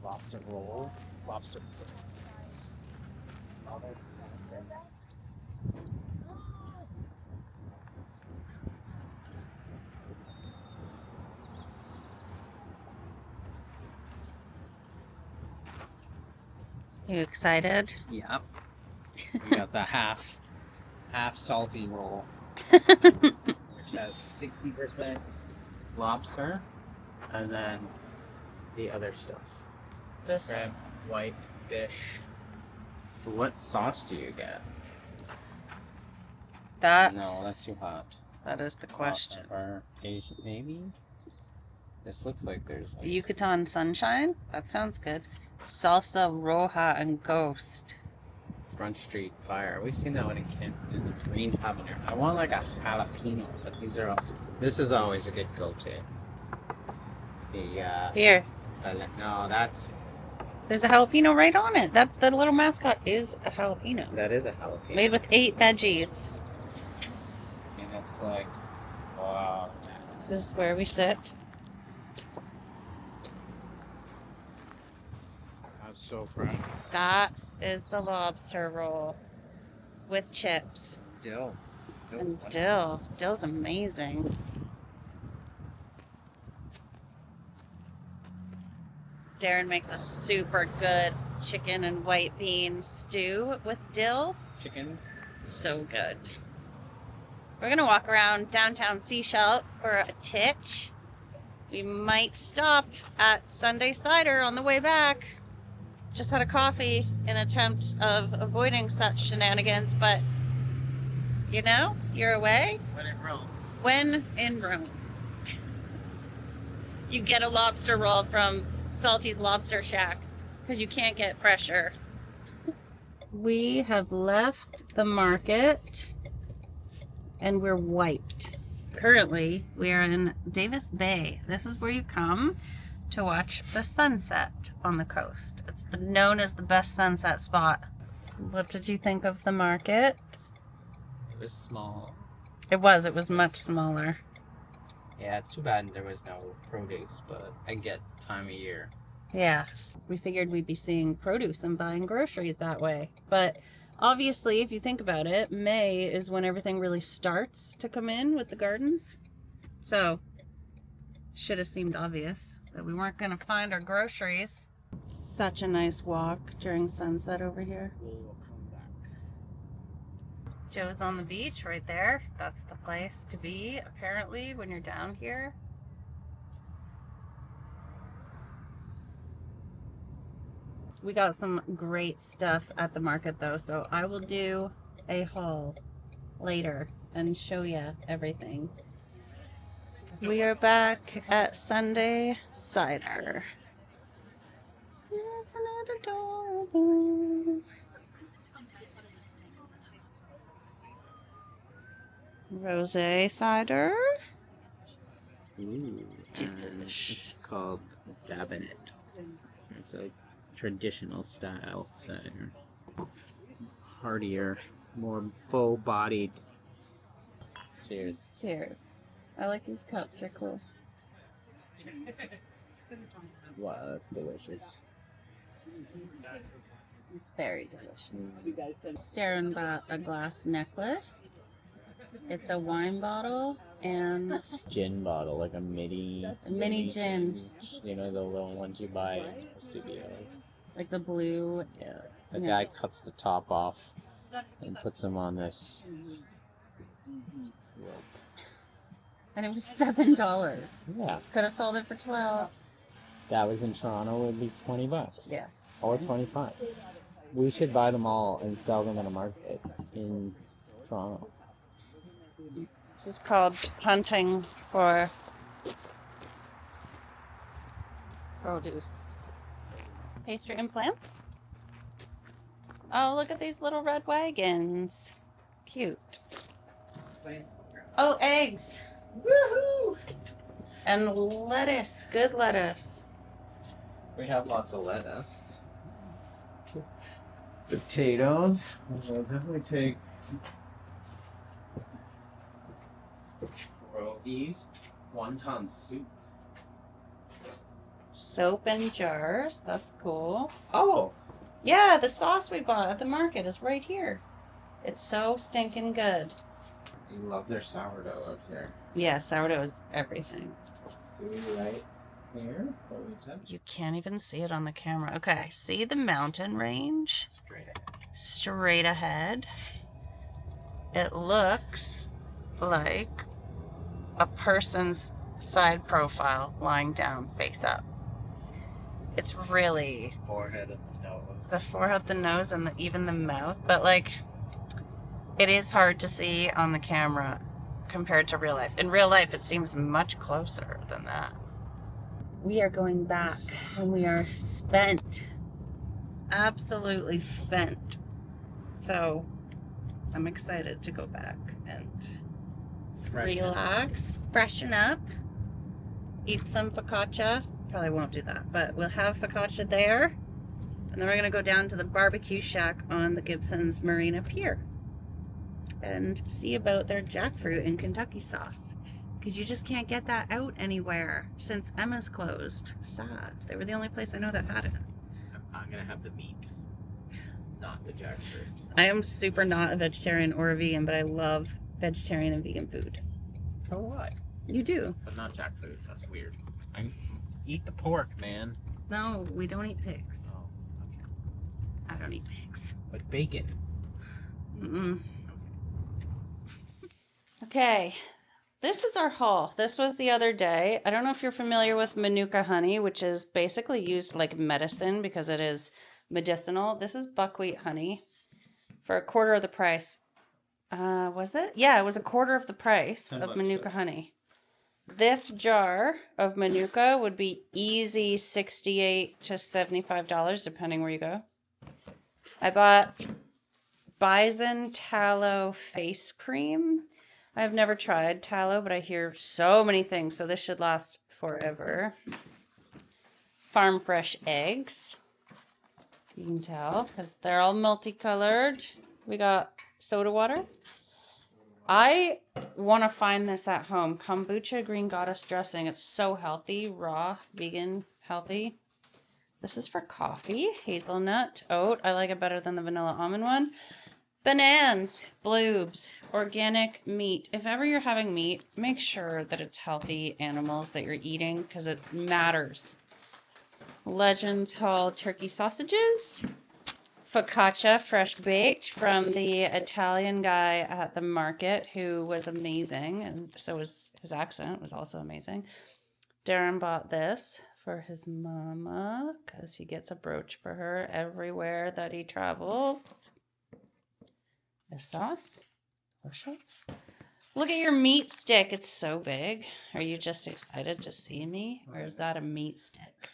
lobster roll, lobster. You excited? Yep. We got the half salty roll, which has 60% lobster, and then the other stuff. This Shrimp, white fish. What sauce do you get? That No, that's too hot. that is the question. Or Asian, maybe? This looks like there's like... Yucatan Sunshine? That sounds good. Salsa Roja and Ghost. Front Street Fire. We've seen that one in the Green Habanero. I want like a jalapeno, but this is always a good go-to. Here. No, that's... There's a jalapeno right on it. The little mascot is a jalapeno. That is a jalapeno. Made with 8 veggies. And it's like, wow. This is where we sit. I'm so proud. That is the lobster roll with chips. Dill. And dill. Dill's amazing. Darren makes a super good chicken and white bean stew with dill. Chicken. So good. We're going to walk around downtown Seashell for a titch. We might stop at Sunday Cider on the way back. Just had a coffee in attempt of avoiding such shenanigans, but you know, you're away. When in Rome. When in Rome. You get a lobster roll from Salty's Lobster Shack because you can't get fresher. We have left the market and we're wiped. Currently, we are in Davis Bay. This is where you come to watch the sunset on the coast. It's known as the best sunset spot. What did you think of the market? It was small. It was much smaller. Yeah, it's too bad there was no produce, but I get time of year. Yeah, we figured we'd be seeing produce and buying groceries that way. But obviously, if you think about it, May is when everything really starts to come in with the gardens. So, should have seemed obvious that we weren't going to find our groceries. Such a nice walk during sunset over here. We'll come back. Joe's on the beach right there. That's the place to be, apparently, when you're down here. We got some great stuff at the market, though, so I will do a haul later and show you everything. We are back at Sunday Cider. Isn't it adorable? Rosé cider. Ooh, it's called Dabinet. It's a traditional style cider. Heartier, more full-bodied. Cheers. Cheers. I like these cups, they're cool. Wow, that's delicious. It's very delicious. Darren bought a glass necklace. It's a wine bottle and Gin bottle, like a mini gin. You know, the little ones you buy at CBO. Like the blue. Yeah. The guy cuts the top off and puts them on this rope. And it was $7. Yeah. Could have sold it for $12. That was in Toronto, it would be $20. Yeah. Or 25. We should buy them all and sell them at a market in Toronto. This is called hunting for produce. Pastry implants. Oh, look at these little red wagons. Cute. Oh, eggs. Woohoo! And lettuce. Good lettuce. We have lots of lettuce. Potatoes. We'll definitely take these. 1-ton soup. Soap in jars. That's cool. Oh, Yeah, the sauce we bought at the market is right here. It's so stinking good. you love their sourdough up there. Yeah, sourdough is everything. Do we right here? What we touch? You can't even see it on the camera. Okay, see the mountain range? Straight ahead. Straight ahead. It looks like a person's side profile lying down face up. It's really Forehead and the nose. the forehead, the nose, and even the mouth. But like, it is hard to see on the camera compared to real life. In real life, it seems much closer than that. We are going back and we are spent. Absolutely spent. So I'm excited to go back and relax, freshen up, eat some focaccia. Probably won't do that, but we'll have focaccia there. And then we're going to go down to the barbecue shack on the Gibson's Marina Pier and see about their jackfruit and Kentucky sauce. Because you just can't get that out anywhere since Emma's closed. Sad. They were the only place I know that had it. I'm going to have the meat, not the jackfruit. I am super not a vegetarian or a vegan, but I love vegetarian and vegan food. So what? You do. But not jackfruit. That's weird. I eat the pork, man. No, we don't eat pigs. Oh, okay. I don't eat pigs. But bacon. Mm-mm. Okay. This is our haul. This was the other day. I don't know if you're familiar with Manuka honey, which is basically used like medicine because it is medicinal. This is buckwheat honey for a quarter of the price. Was it? Yeah, it was a quarter of the price of Manuka honey. This jar of Manuka would be easy $68 to $75, depending where you go. I bought bison tallow face cream. I've never tried tallow, but I hear so many things, so this should last forever. Farm fresh eggs. You can tell, because they're all multicolored. We got soda water. I want to find this at home. Kombucha green goddess dressing. It's so healthy, raw, vegan, healthy. This is for coffee. Hazelnut, oat. I like it better than the vanilla almond one. Bananas, bloobs, organic meat. If ever you're having meat, make sure that it's healthy animals that you're eating because it matters. Legends Hall turkey sausages. Focaccia, fresh baked from the Italian guy at the market who was amazing, and so was his accent was also amazing. Darren bought this for his mama because he gets a brooch for her everywhere that he travels. The sauce, delicious. Look at your meat stick. It's so big. Are you just excited to see me, or is that a meat stick?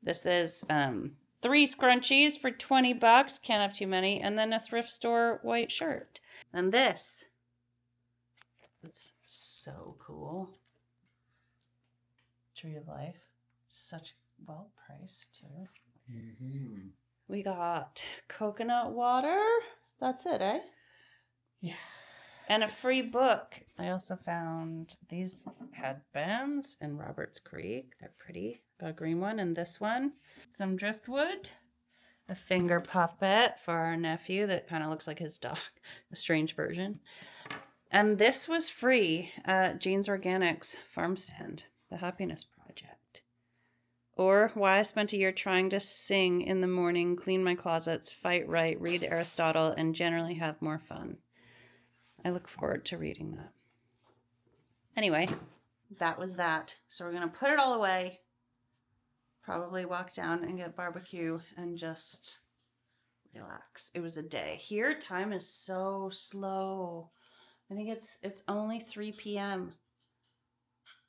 This is 3 scrunchies for $20. Can't have too many. And then a thrift store white shirt. And this. It's so cool. Tree of Life. Such well priced too. Mm-hmm. We got coconut water. That's it, eh? Yeah. And a free book. I also found these headbands in Roberts Creek. They're pretty. Got a green one and this one. Some driftwood. A finger puppet for our nephew that kind of looks like his dog. A strange version. And this was free at Jean's Organics farm stand. The Happiness Project. Or Why I Spent a Year Trying to Sing in the Morning, Clean My Closets, Fight Right, Read Aristotle, and Generally Have More Fun. I look forward to reading that. Anyway, that was that. So we're going to put it all away. Probably walk down and get barbecue and just relax. It was a day. Here, time is so slow. I think it's only 3 p.m.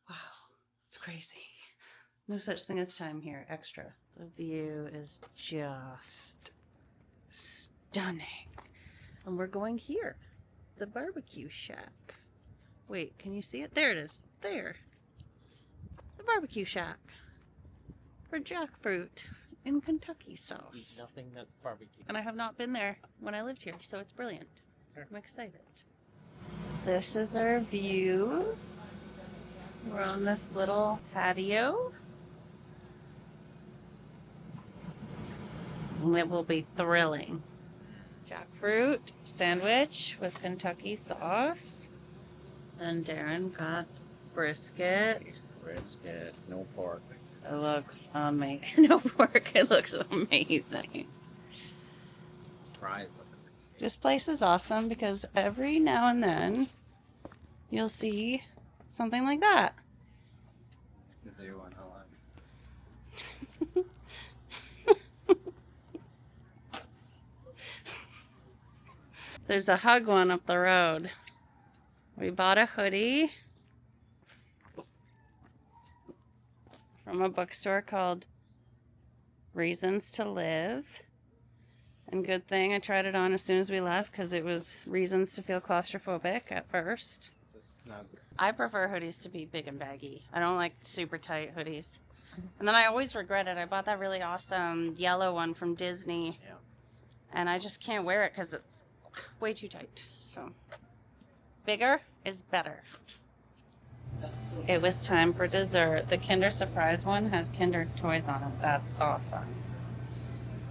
Wow, it's crazy. No such thing as time here. Extra. The view is just stunning. And we're going here. The barbecue shack. Wait, can you see it? There it is. There. The barbecue shack. For jackfruit in Kentucky sauce. Eat nothing that's barbecue. And I have not been there when I lived here, so it's brilliant. I'm excited. This is our view. We're on this little patio. And it will be thrilling. Jackfruit sandwich with Kentucky sauce. And Darren got brisket. Brisket, no pork. It looks amazing. No pork. It looks amazing. Fries. This place is awesome because every now and then you'll see something like that. There's a hug one up the road. We bought a hoodie from a bookstore called Reasons to Live. And good thing I tried it on as soon as we left because it was reasons to feel claustrophobic at first. I prefer hoodies to be big and baggy. I don't like super tight hoodies. And then I always regret it. I bought that really awesome yellow one from Disney. Yeah. And I just can't wear it because it's way too tight. So bigger is better. It was time for dessert. The Kinder Surprise one has Kinder toys on it. That's awesome.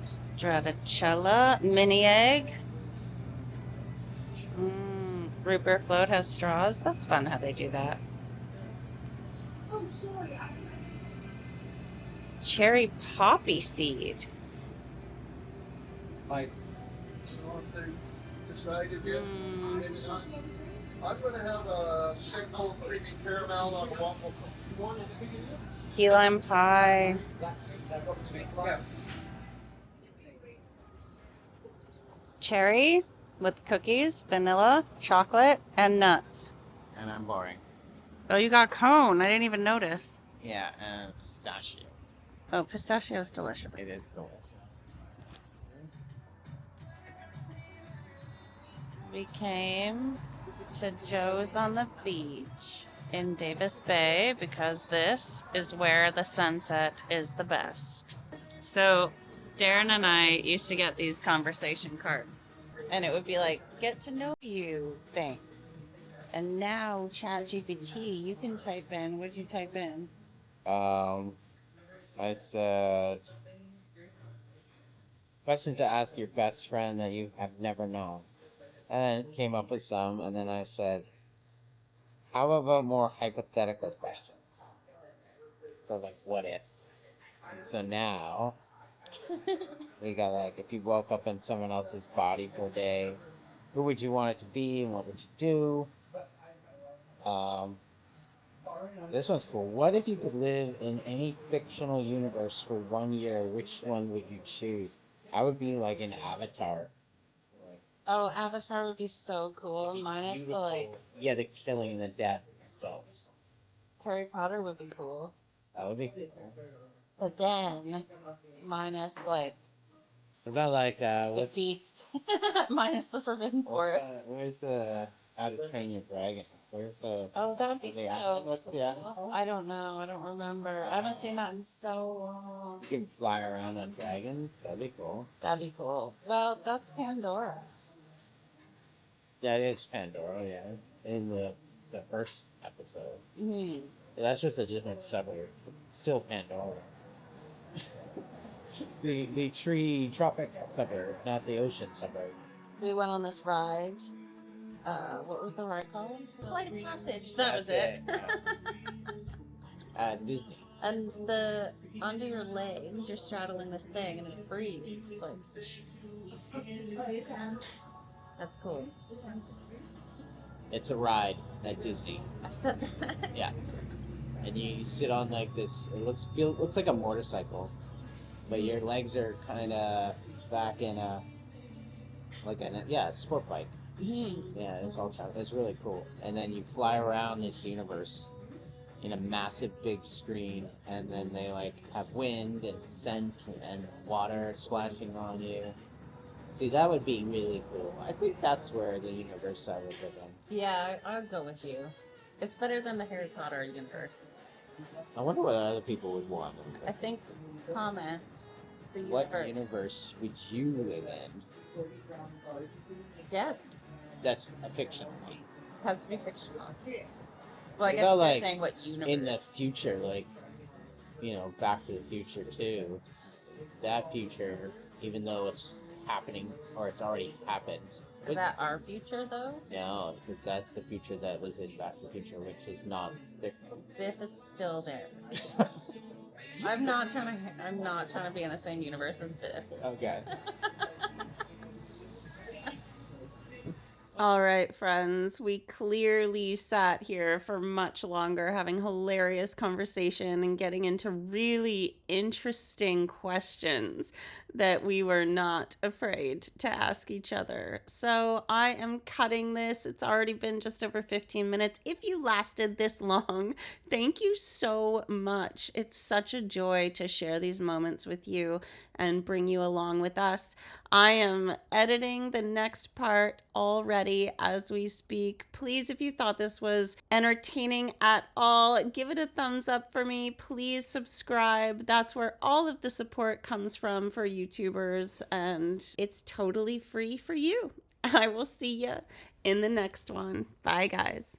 Stracciatella mini egg. Root beer float has straws. That's fun how they do that. Cherry poppy seed. Like, decided yet? I'm going to have a single creamy caramel on a waffle. Key lime pie. Yeah. Cherry with cookies, vanilla, chocolate, and nuts. And I'm boring. Oh, you got a cone. I didn't even notice. Yeah, and pistachio. Oh, pistachio is delicious. It is delicious. We came to Joe's on the beach in Davis Bay because this is where the sunset is the best. So Darren and I used to get these conversation cards, and it would be like, get to know you thing. And now ChatGPT, you can type in, what'd you type in? I said, questions to ask your best friend that you have never known. And then it came up with some, and then I said, how about more hypothetical questions? So, like, what ifs? And so now, we got, like, if you woke up in someone else's body for a day, who would you want it to be, and what would you do? This one's cool. What if you could live in any fictional universe for 1 year? Which one would you choose? I would be like an Avatar. Oh, Avatar would be so cool. Minus the, like, Yeah, the killing and the death and stuff. Harry Potter would be cool. That would be cool. But then, minus, like, What about like the feast. Minus the Forbidden Forest. where's How to Train Your Dragon? Where's the Oh, that would be the so what's the cool. I don't know. I don't remember. I haven't seen that in so long. You can fly around on dragons. That'd be cool. That'd be cool. Well, that's Pandora. Yeah, it is Pandora. Yeah, in the first episode. Mm-hmm. Yeah, that's just a different suburb. Still Pandora. the tropic suburb, not the ocean suburb. We went on this ride. What was the ride called? Flight of Passage. That was it. At Disney. And under your legs, you're straddling this thing, and it breathes. It's like, that's cool. It's a ride at Disney. I said that. Yeah. And you sit on like this. It looks like a motorcycle, but your legs are kind of back in a sport bike. Mm-hmm. Yeah, it's really cool. And then you fly around this universe in a massive big screen, and then they like have wind and scent and water splashing on you. See, that would be really cool. I think that's where the universe I would live in. Yeah, I'll go with you. It's better than the Harry Potter universe. I wonder what other people would want. I think comment the universe. What universe would you live in? Yeah, That's a fictional one. has to be fictional. Well, I guess About, they're like, saying what universe. In the future, like, Back to the Future 2, that future even though it's happening or it's already happened. Is that our future, though? No, because that's the future that was in Back to the Future, which is not. Biff is still there. I'm not trying to be in the same universe as Biff. Okay. All right, friends, we clearly sat here for much longer having hilarious conversation and getting into really interesting questions that we were not afraid to ask each other. So I am cutting this. It's already been just over 15 minutes. If you lasted this long, thank you so much. It's such a joy to share these moments with you and bring you along with us. I am editing the next part already as we speak. Please, if you thought this was entertaining at all, give it a thumbs up for me. Please subscribe. That's where all of the support comes from for YouTubers, and it's totally free for you. I will see you in the next one. Bye, guys.